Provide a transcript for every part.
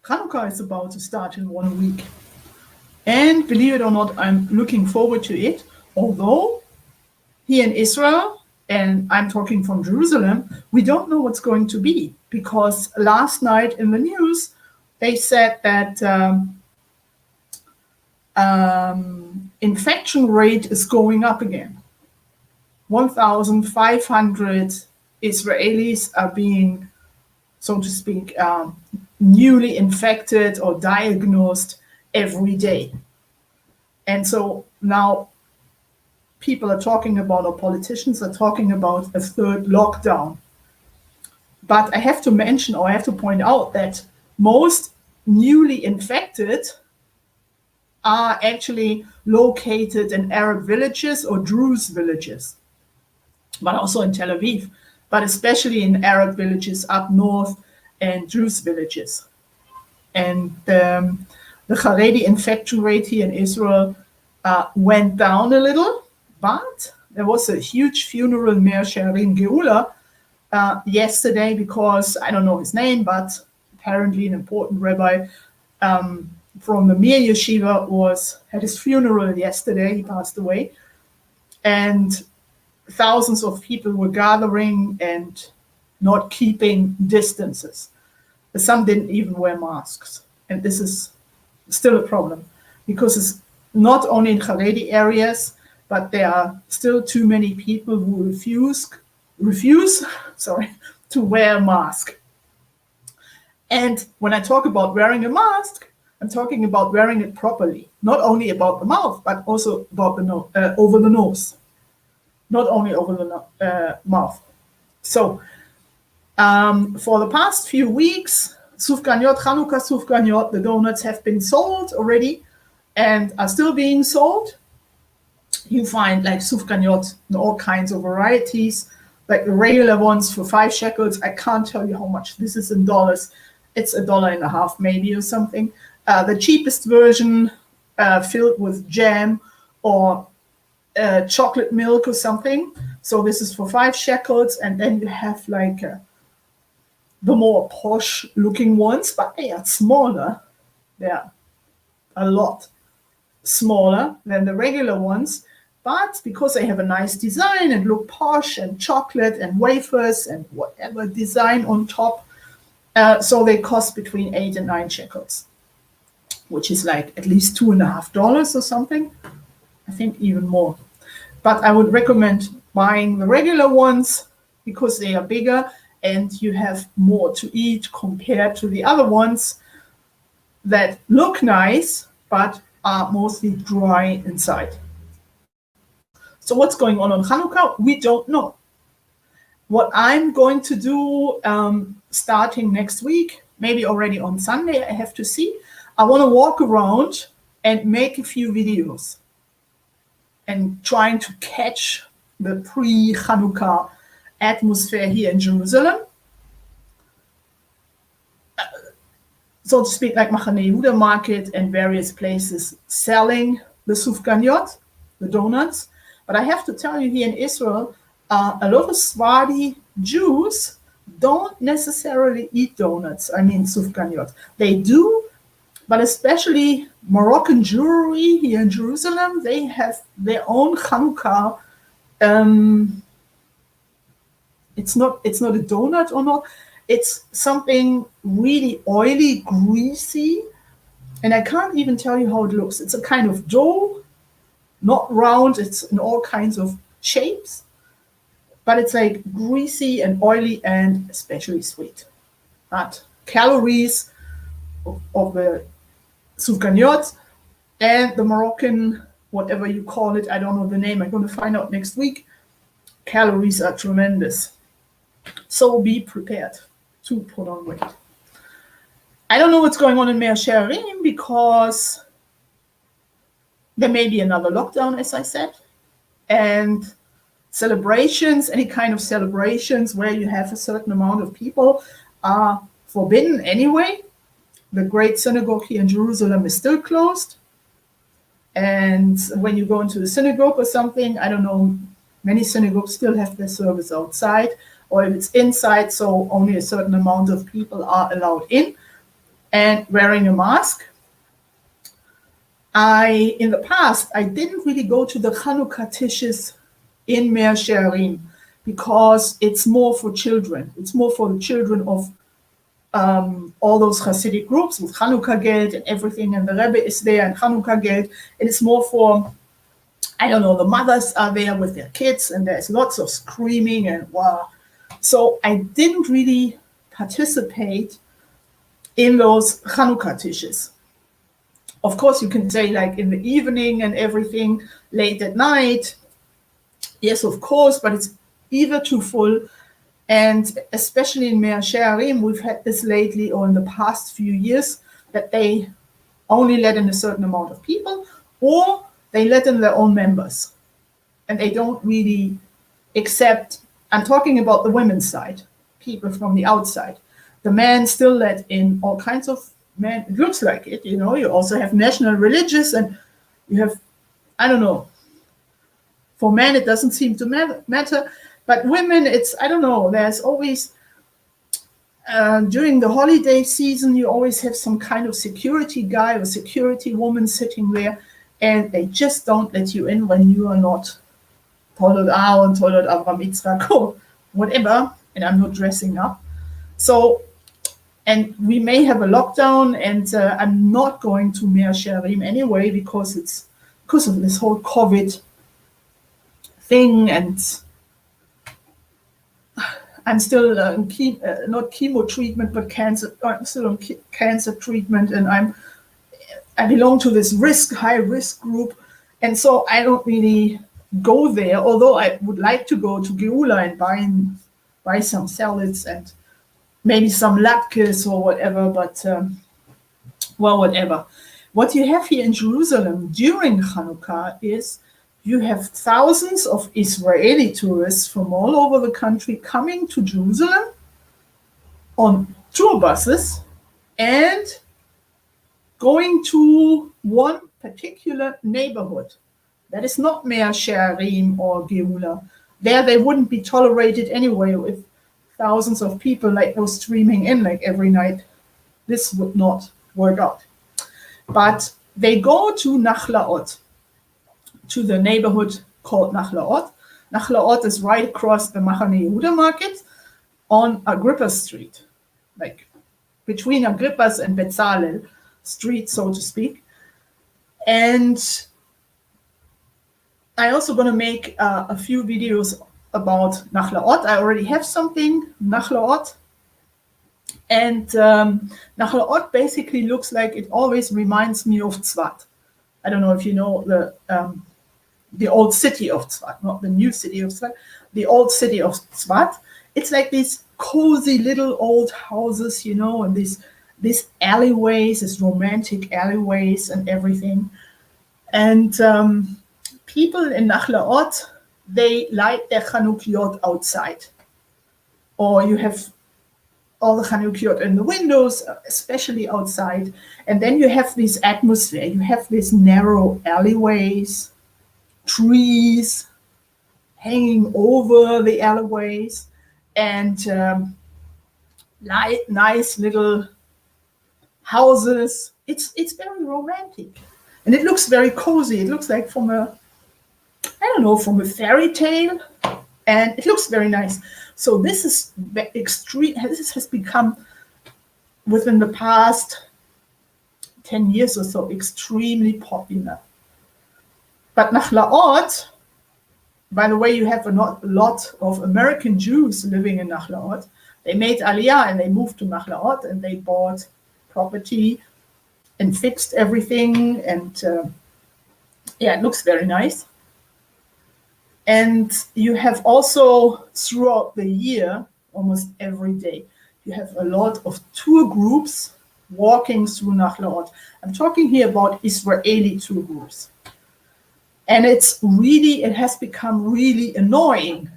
Chanukkah is about to start in 1 week. And believe it or not, I'm looking forward to it. Although here in Israel, and I'm talking from Jerusalem, we don't know what's going to be. Because last night in the news, they said that infection rate is going up again. 1,500 Israelis are being, so to speak, newly infected or diagnosed every day. And so now people are talking about, or politicians are talking about, a third lockdown. But I have to mention, or I have to point out, that most newly infected are actually located in Arab villages or Druze villages, but also in Tel Aviv, but especially in Arab villages up north and Druze villages. And the Haredi infection rate here in Israel went down a little, but there was a huge funeral in Meir Shearim Geula yesterday because, I don't know his name, but apparently an important rabbi from the Mir Yeshiva had his funeral yesterday. He passed away. And thousands of people were gathering and not keeping distances. Some didn't even wear masks. And this is still a problem because it's not only in Haredi areas, but there are still too many people who refuse to wear a mask. And when I talk about wearing a mask, I'm talking about wearing it properly, not only about the mouth, but also about the over the nose, not only over the mouth. So for the past few weeks, Sufganiyot, Chanukkah Sufganiyot, the donuts have been sold already and are still being sold. You find like Sufganiyot in all kinds of varieties, like the regular ones for 5 shekels. I can't tell you how much this is in dollars. It's $1.50 maybe or something. The cheapest version filled with jam or chocolate milk or something. So this is for 5 shekels. And then you have like the more posh looking ones, but they are smaller. They are a lot smaller than the regular ones. But because they have a nice design and look posh and chocolate and wafers and whatever design on top, so they cost between 8 and 9 shekels, which is like at least $2.50 or something. I think even more. But I would recommend buying the regular ones because they are bigger and you have more to eat compared to the other ones that look nice but are mostly dry inside. So what's going on Hanukkah? We don't know. What I'm going to do starting next week, maybe already on Sunday, I have to see. I want to walk around and make a few videos and trying to catch the pre-Hanukkah atmosphere here in Jerusalem. So to speak, like Machane Yehuda market and various places selling the sufganiyot, the donuts. But I have to tell you, here in Israel, a lot of Sephardi Jews don't necessarily eat donuts. I mean, sufganiyot. They do, but especially Moroccan Jewry here in Jerusalem, they have their own Hanukkah. It's not a donut or not. It's something really oily, greasy, and I can't even tell you how it looks. It's a kind of dough, not round. It's in all kinds of shapes, but it's like greasy and oily and especially sweet. But calories of the sufganiyot and the Moroccan, whatever you call it, I don't know the name, I'm going to find out next week. Calories are tremendous. So be prepared to put on weight. I don't know what's going on in Meir Shearim because there may be another lockdown, as I said, and celebrations, any kind of celebrations where you have a certain amount of people are forbidden anyway. The great synagogue here in Jerusalem is still closed. And when you go into the synagogue or something, I don't know, many synagogues still have their service outside, or if it's inside, so only a certain amount of people are allowed in. and wearing a mask. In the past, I didn't really go to the Chanukkah tishes in Mea Shearim because it's more for children. It's more for the children of all those Hasidic groups with Chanukkah Geld and everything, and the Rebbe is there and Chanukkah Geld. And it's more for, I don't know, the mothers are there with their kids, and there's lots of screaming and wow. So I didn't really participate in those Chanukkah tishes. Of course, you can say like in the evening and everything, late at night. Yes, of course, but it's either too full. And especially in Mea Shearim, we've had this lately or in the past few years that they only let in a certain amount of people, or they let in their own members. And they don't really accept, I'm talking about the women's side, people from the outside. The men still let in all kinds of men. It looks like it, you know. You also have national religious, and you have, I don't know. For men, it doesn't seem to matter. But women, it's, I don't know. There's always, during the holiday season, you always have some kind of security guy or security woman sitting there, and they just don't let you in when you are not Tollot A and Tollot Avram Yitzchak or whatever, and I'm not dressing up. So, and we may have a lockdown, and I'm not going to Mea Shearim anyway because of this whole COVID thing, and I'm still not chemo treatment, but cancer. I'm still on cancer treatment, and I belong to this high risk group, and so I don't really go there. Although I would like to go to Geula and buy some salads and maybe some latkes or whatever, but well, whatever. What you have here in Jerusalem during Hanukkah is you have thousands of Israeli tourists from all over the country coming to Jerusalem on tour buses and going to one particular neighborhood. That is not Mea Shearim or Geula. There they wouldn't be tolerated anyway with thousands of people like those streaming in like every night. This would not work out. But they go to Nachlaot, to the neighborhood called Nachlaot. Nachlaot is right across the Machane Yehuda market on Agrippa Street, like between Agrippa's and Bezalel Street, so to speak. And I also going to make a few videos about Nachlaot. I already have something, Nachlaot. And Nachlaot basically looks like, it always reminds me of Tzvat. I don't know if you know the old city of Tzvat, not the new city of Tzvat, the old city of Tzvat. It's like these cozy little old houses, you know, and these alleyways, these romantic alleyways and everything. And people in Nachlaot, they light their Chanukiot outside. Or you have all the Chanukiot in the windows, especially outside. And then you have this atmosphere. You have these narrow alleyways, trees hanging over the alleyways, and nice little houses. It's very romantic. And it looks very cozy. It looks like from a fairy tale. And it looks very nice. So this is extreme. This has become, within the past 10 years or so, extremely popular. But Nachlaot, by the way, you have a lot of American Jews living in Nachlaot. They made Aliyah and they moved to Nachlaot and they bought property and fixed everything. And it looks very nice. And you have also, throughout the year, almost every day, you have a lot of tour groups walking through Nachlaot. I'm talking here about Israeli tour groups. And it has become really annoying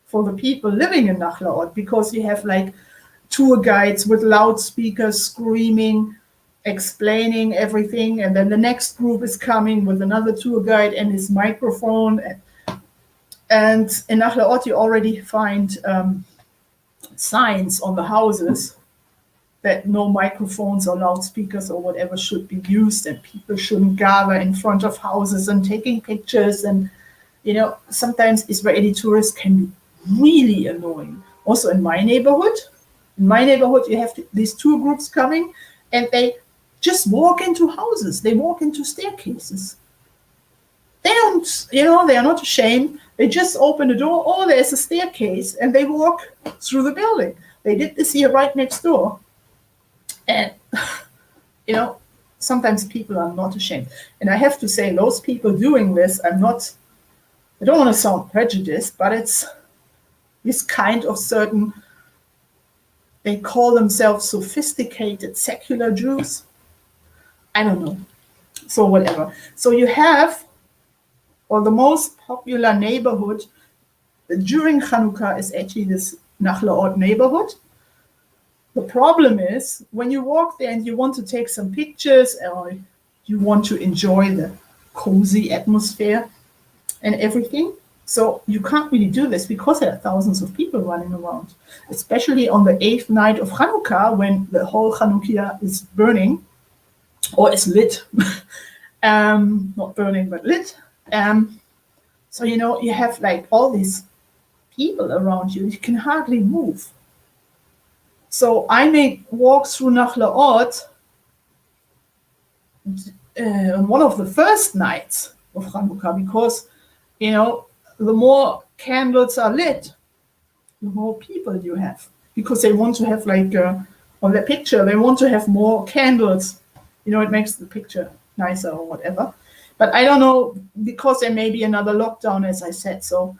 for the people living in Nachlaot, because you have like tour guides with loudspeakers screaming, explaining everything. And then the next group is coming with another tour guide and his microphone. And in Nachlaot, you already find signs on the houses that no microphones or loudspeakers or whatever should be used, and people shouldn't gather in front of houses and taking pictures. And sometimes Israeli tourists can be really annoying. Also in my neighborhood, you have these tour groups coming, and they just walk into houses. They walk into staircases. They don't, they are not ashamed. They just open the door. Oh, there's a staircase, and they walk through the building. They did this here right next door. And, sometimes people are not ashamed. And I have to say, those people doing this, I don't want to sound prejudiced, but it's this kind of certain, they call themselves sophisticated secular Jews. I don't know. So whatever. So you have, or the most popular neighborhood during Chanukkah is actually this Nachlaot neighborhood. The problem is when you walk there and you want to take some pictures or you want to enjoy the cozy atmosphere and everything. So you can't really do this because there are thousands of people running around, especially on the 8th night of Chanukkah when the whole Chanukkah is burning or is lit. Not burning, but lit. So, you have like all these people around you. You can hardly move. So I make walks through Nachlaot on one of the first nights of Chanukkah because, the more candles are lit, the more people you have. Because they want to have like, on the picture, they want to have more candles. It makes the picture nicer or whatever. But I don't know, because there may be another lockdown, as I said. So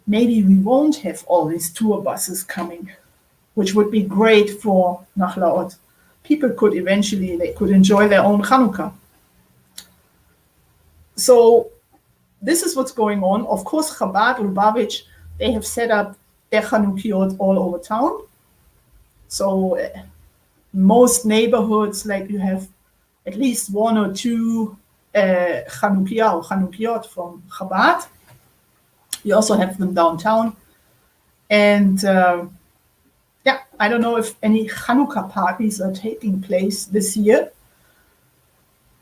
maybe we won't have all these tour buses coming, which would be great for Nachlaot. People could eventually, they could enjoy their own Chanukkah. So this is what's going on. Of course, Chabad, Lubavitch, they have set up their Chanukkiot all over town. So most neighborhoods, like you have at least one or two Chanukiah or Chanukkiot from Chabad. You also have them downtown. And I don't know if any Chanukah parties are taking place this year.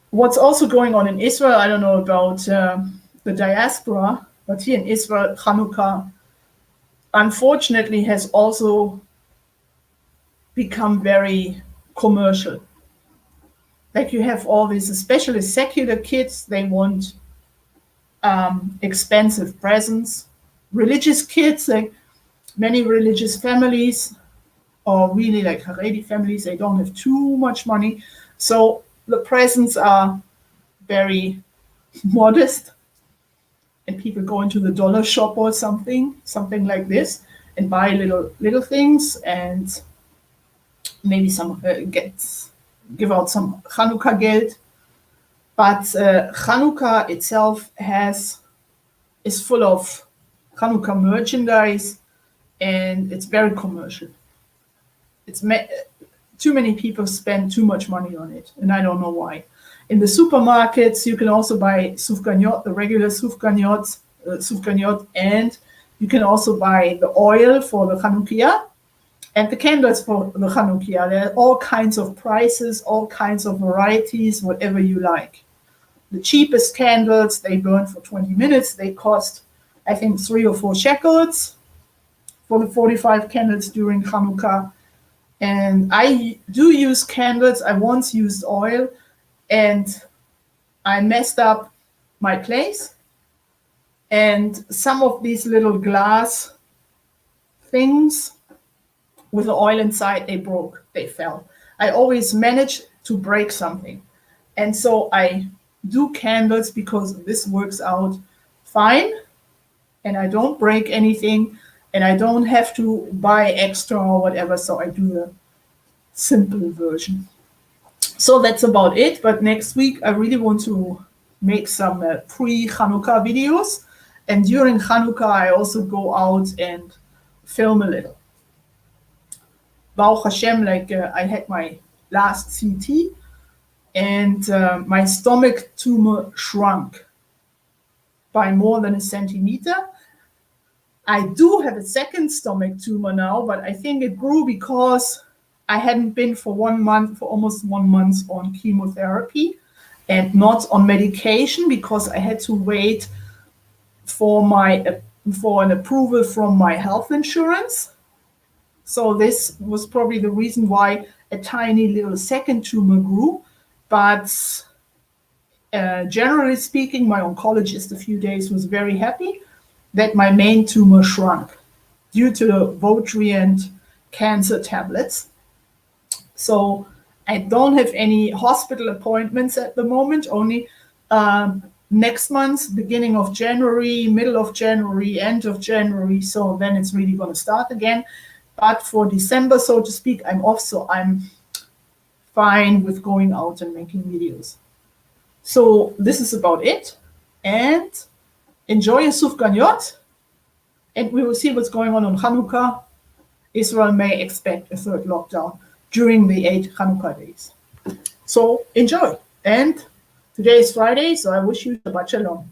What's also going on in Israel, I don't know about the diaspora, but here in Israel, Chanukah, unfortunately, has also become very commercial. Like you have all these, especially secular kids, they want expensive presents. Religious kids, like many religious families, or really like Haredi families, they don't have too much money. So the presents are very modest. And people go into the dollar shop or something like this, and buy little things, and maybe some give out some Chanukah Geld. But Chanukah itself is full of Chanukah merchandise, and it's very commercial. Too many people spend too much money on it, and I don't know why. In the supermarkets, you can also buy sufganiot, the regular sufganiot, and you can also buy the oil for the Chanukiah and the candles for the Chanukiah. There are all kinds of prices, all kinds of varieties, whatever you like. The cheapest candles, they burn for 20 minutes. They cost, I think, 3 or 4 shekels for the 45 candles during Chanukkah. And I do use candles. I once used oil, and I messed up my place. And some of these little glass things with the oil inside, they broke, they fell. I always manage to break something. And so I do candles because this works out fine, and I don't break anything, and I don't have to buy extra or whatever. So I do the simple version. So that's about it. But next week, I really want to make some pre-Chanukah videos. And during Chanukah, I also go out and film a little. Baruch Hashem, I had my last CT, and my stomach tumor shrunk by more than a centimeter. I do have a second stomach tumor now, but I think it grew because I hadn't been for 1 month, for almost 1 month on chemotherapy and not on medication because I had to wait for an approval from my health insurance. So this was probably the reason why a tiny little second tumor grew. But generally speaking, my oncologist a few days was very happy that my main tumor shrunk due to the Votrient cancer tablets. So I don't have any hospital appointments at the moment, only next month, beginning of January, middle of January, end of January. So then it's really going to start again. But for December, so to speak, I'm off, so I'm fine with going out and making videos. So this is about it. And enjoy your Sufganiyot. And we will see what's going on Chanukkah. Israel may expect a third lockdown during the 8 Chanukkah days. So enjoy. And today is Friday, so I wish you Shabbat Shalom.